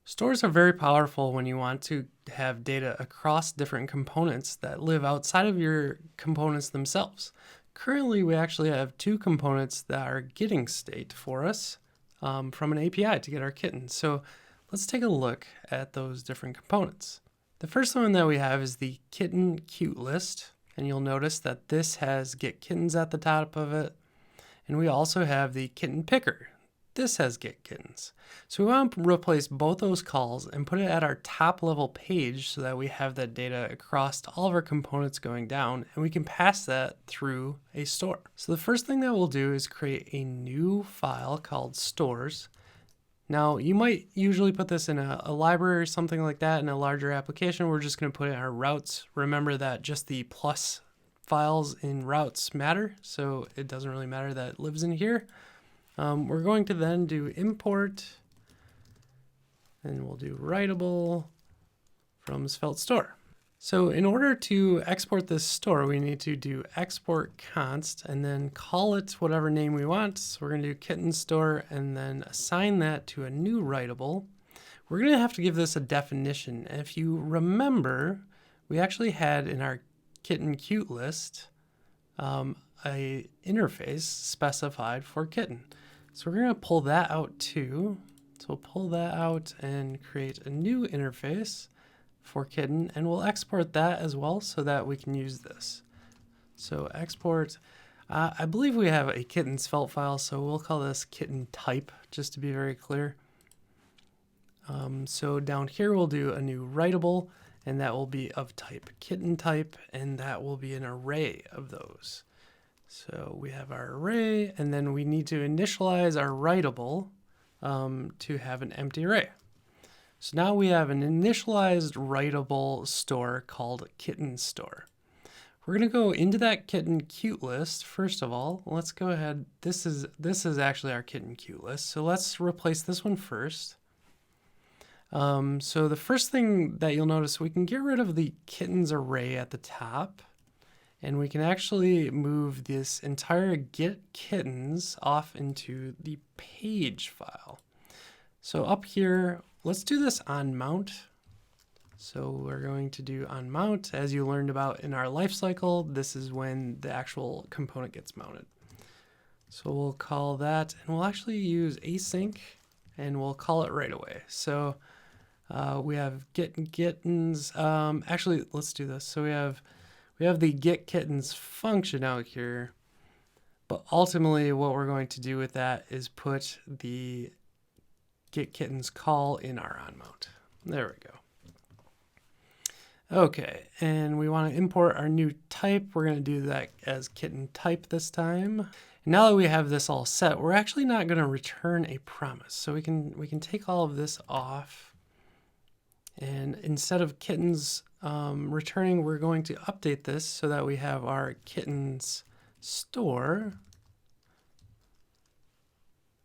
Stores are very powerful when you want to have data across different components that live outside of your components themselves. Currently, we actually have two components that are getting state for us from an API to get our kitten. So let's take a look at those different components. The first one that we have is the kitten cute list, and you'll notice that this has get kittens at the top of it. And we also have the kitten picker. This has get kittens. So we want to replace both those calls and put it at our top level page so that we have that data across all of our components going down, and we can pass that through a store. So the first thing that we'll do is create a new file called stores. Now you might usually put this in a library or something like that in a larger application. We're just going to put it in our routes. Remember that just the plus files in routes matter, so it doesn't really matter that it lives in here. We're going to then do import, and we'll do writable from Svelte store. So in order to export this store, we need to do export const and then call it whatever name we want. So we're going to do kitten store and then assign that to a new writable. We're going to have to give this a definition. And if you remember, we actually had in our kitten cute list a interface specified for kitten. So we're going to pull that out too. So we'll pull that out and create a new interface for kitten, and we'll export that as well so that we can use this. So export, I believe we have a kitten Svelte file, so we'll call this kitten type just to be very clear. So down here we'll do a new writable, and that will be of type kitten type, and that will be an array of those. So we have our array, and then we need to initialize our writable to have an empty array. So now we have an initialized writable store called kitten store. We're going to go into that kitten cute list. First of all, let's go ahead. This is actually our kitten cute list. So let's replace this one first. So the first thing that you'll notice, we can get rid of the kittens array at the top. And we can actually move this entire get kittens off into the page file. So up here, let's do this on mount. So we're going to do on mount. As you learned about in our lifecycle, this is when the actual component gets mounted. So we'll call that, and we'll actually use async, and we'll call it right away. So we have get kittens. Actually, let's do this. So we have the get kittens function out here, but ultimately what we're going to do with that is put the get kittens call in our on mount. There we go. Okay, and we want to import our new type. We're going to do that as kitten type this time. And now that we have this all set, we're actually not going to return a promise. So we can take all of this off, and instead of kittens returning, we're going to update this so that we have our kittens store,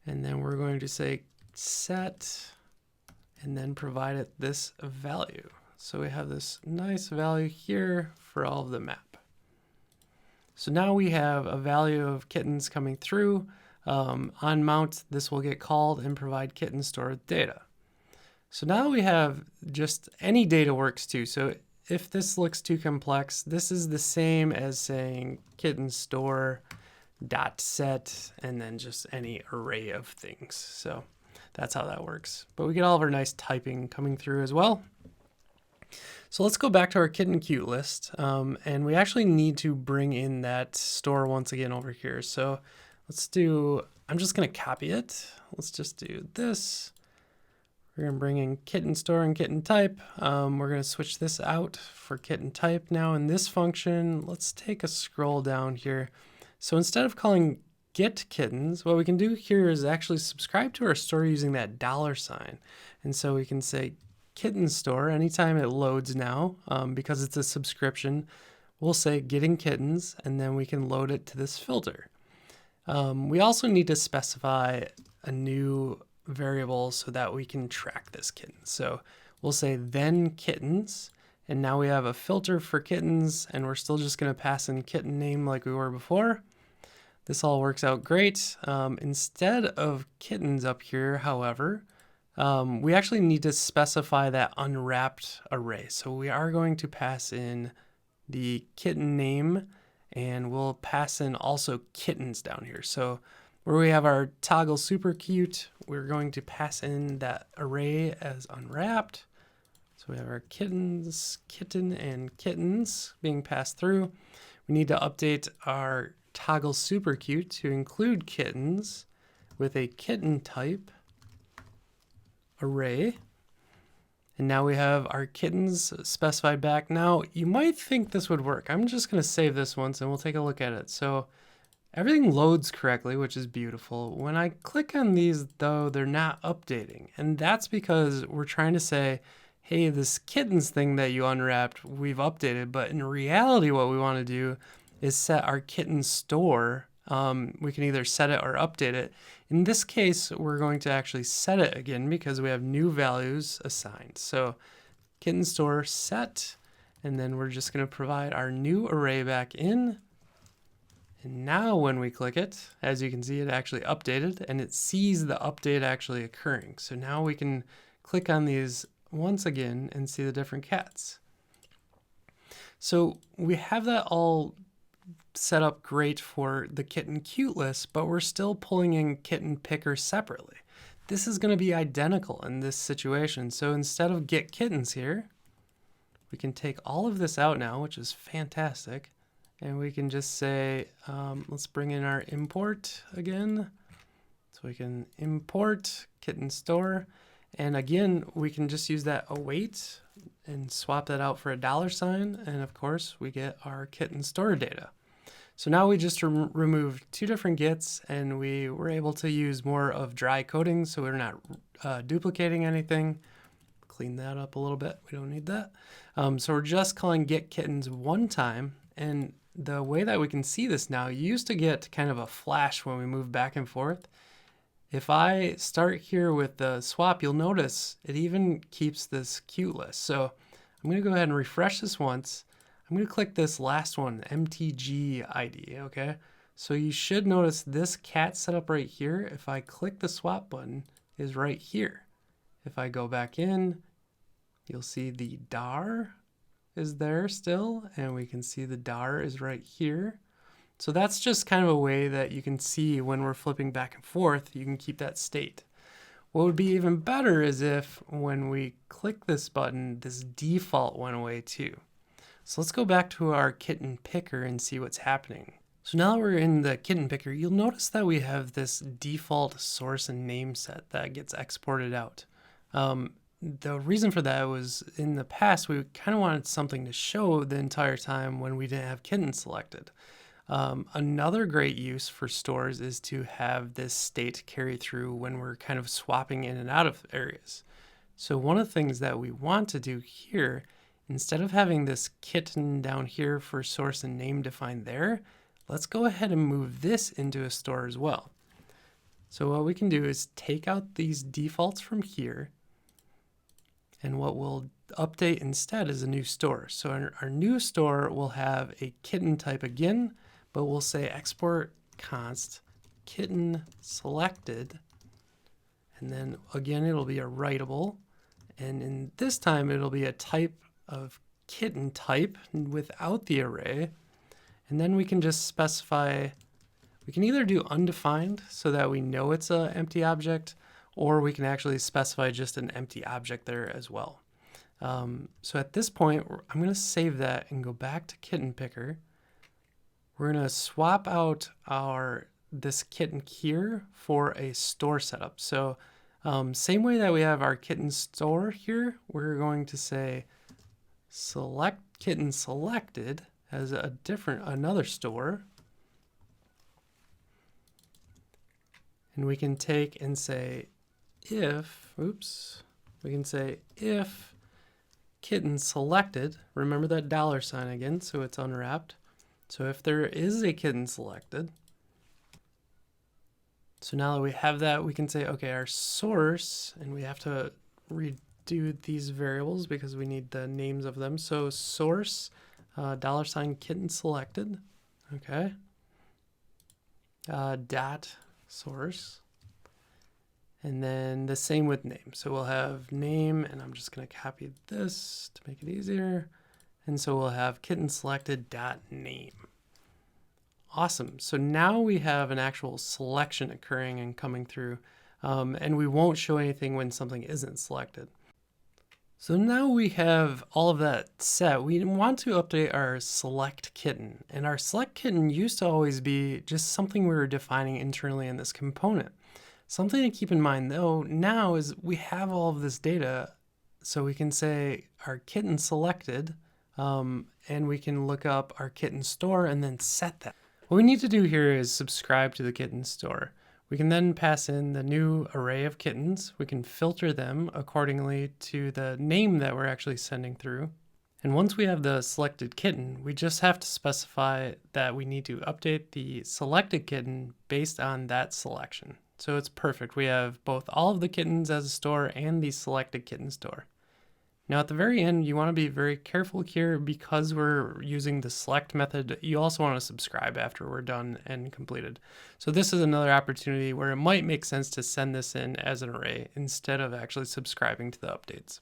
and then we're going to say set and then provide it this value. So we have this nice value here for all of the map. So now we have a value of kittens coming through. On mount, this will get called and provide kitten store with data. So now we have just any data works too. So if this looks too complex, this is the same as saying kitten store dot set and then just any array of things. So that's how that works. But we get all of our nice typing coming through as well. So let's go back to our kitten cute list, and we actually need to bring in that store once again over here. So let's do, I'm just going to copy it. Let's just do this. We're going to bring in kitten store and kitten type. We're going to switch this out for kitten type now in this function. Let's take a scroll down here. So instead of calling get kittens, what we can do here is actually subscribe to our store using that $. And so we can say kitten store anytime it loads now, because it's a subscription, we'll say getting kittens, and then we can load it to this filter. We also need to specify a new variable so that we can track this kitten. So we'll say then kittens, and now we have a filter for kittens, and we're still just going to pass in kitten name like we were before. This all works out great. Instead of kittens up here, however, we actually need to specify that unwrapped array. So we are going to pass in the kitten name, and we'll pass in also kittens down here. So where we have our toggle super cute, we're going to pass in that array as unwrapped. So we have our kittens, kitten, and kittens being passed through. We need to update our toggle super cute to include kittens with a kitten type array. And now we have our kittens specified back. Now you might think this would work. I'm just going to save this once and we'll take a look at it. So everything loads correctly, which is beautiful. When I click on these though, they're not updating. And that's because we're trying to say, hey, this kittens thing that you unwrapped, we've updated. But in reality, what we want to do is set our kitten store. We can either set it or update it. In this case, we're going to actually set it again because we have new values assigned. So kitten store set, and then we're just going to provide our new array back in. And now when we click it, as you can see, it actually updated and it sees the update actually occurring. So now we can click on these once again and see the different cats. So we have that all set up great for the kitten cute list, but we're still pulling in kitten picker separately. This is going to be identical in this situation. So instead of get kittens here, we can take all of this out now, which is fantastic. And we can just say, let's bring in our import again. So we can import kitten store. And again, we can just use that await and swap that out for a $sign. And of course, we get our kitten store data. So now we just removed two different gets and we were able to use more of dry coding. So we're not duplicating anything. Clean that up a little bit. We don't need that. So we're just calling get kittens one time. And the way that we can see this now, you used to get kind of a flash when we move back and forth. If I start here with the swap, you'll notice it even keeps this cute list. So I'm going to go ahead and refresh this once. I'm going to click this last one, MTG ID, okay? So you should notice this cat setup right here, if I click the swap button, is right here. If I go back in, you'll see the dar is there still, and we can see the dar is right here. So that's just kind of a way that you can see when we're flipping back and forth, you can keep that state. What would be even better is if when we click this button, this default went away too. So let's go back to our kitten picker and see what's happening. So now that we're in the kitten picker, you'll notice that we have this default source and name set that gets exported out. The reason for that was in the past, we kind of wanted something to show the entire time when we didn't have kitten selected. Another great use for stores is to have this state carry through when we're kind of swapping in and out of areas. So one of the things that we want to do here, instead of having this kitten down here for source and name defined there, let's go ahead and move this into a store as well. So what we can do is take out these defaults from here, and what we'll update instead is a new store. So our new store will have a kitten type again, but we'll say export const kitten selected, and then again it'll be a writable, and in this time it'll be a type of kitten type without the array, and then we can just specify, we can either do undefined so that we know it's an empty object, or we can actually specify just an empty object there as well. So at this point, I'm going to save that and go back to kitten picker. We're going to swap out this kitten here for a store setup. So same way that we have our kitten store here, we're going to say select kitten selected as another store. And we can take and say if kitten selected, remember that $sign again, so it's unwrapped. So if there is a kitten selected, so now that we have that, we can say, okay, our source, and we have to redo these variables because we need the names of them. So source, $ kitten selected, okay, dot source. And then the same with name. So we'll have name, and I'm just going to copy this to make it easier. And so we'll have kitten selected dot name. Awesome. So now we have an actual selection occurring and coming through, and we won't show anything when something isn't selected. So now we have all of that set. We want to update our select kitten, and our select kitten used to always be just something we were defining internally in this component. Something to keep in mind though now is we have all of this data, so we can say our kitten selected, and we can look up our kitten store and then set that. What we need to do here is subscribe to the kitten store. We can then pass in the new array of kittens. We can filter them accordingly to the name that we're actually sending through. And once we have the selected kitten, we just have to specify that we need to update the selected kitten based on that selection. So it's perfect. We have both all of the kittens as a store and the selected kitten store. Now at the very end, you want to be very careful here because we're using the select method. You also want to subscribe after we're done and completed. So this is another opportunity where it might make sense to send this in as an array instead of actually subscribing to the updates.